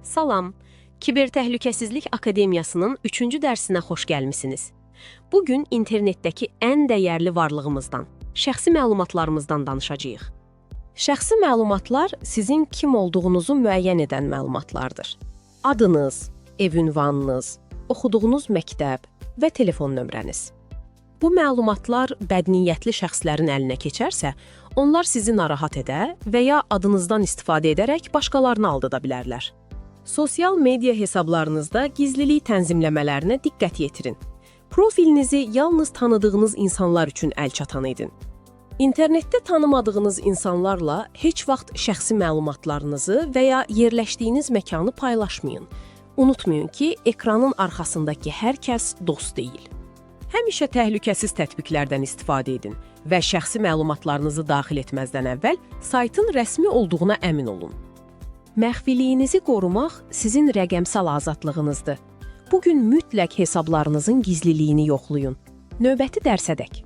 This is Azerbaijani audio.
Salam, Kibertəhlükəsizlik Akademiyasının 3-cü dərsinə xoş gəlmisiniz. Bugün internetdəki ən dəyərli varlığımızdan, şəxsi məlumatlarımızdan danışacağıq. Şəxsi məlumatlar sizin kim olduğunuzu müəyyən edən məlumatlardır. Adınız, ev ünvanınız, oxuduğunuz məktəb və telefon nömrəniz. Bu məlumatlar bədniyyətli şəxslərin əlinə keçərsə, onlar sizi narahat edə və ya adınızdan istifadə edərək başqalarını aldada bilərlər. Sosial media hesablarınızda gizlilik tənzimləmələrinə diqqət yetirin. Profilinizi yalnız tanıdığınız insanlar üçün əlçatan edin. İnternetdə tanımadığınız insanlarla heç vaxt şəxsi məlumatlarınızı və ya yerləşdiyiniz məkanı paylaşmayın. Unutmayın ki, ekranın arxasındakı hər kəs dost deyil. Həmişə təhlükəsiz tətbiqlərdən istifadə edin və şəxsi məlumatlarınızı daxil etməzdən əvvəl saytın rəsmi olduğuna əmin olun. Məxfiliyinizi qorumaq sizin rəqəmsal azadlığınızdır. Bugün mütləq hesablarınızın gizliliyini yoxlayın. Növbəti dərsə dək.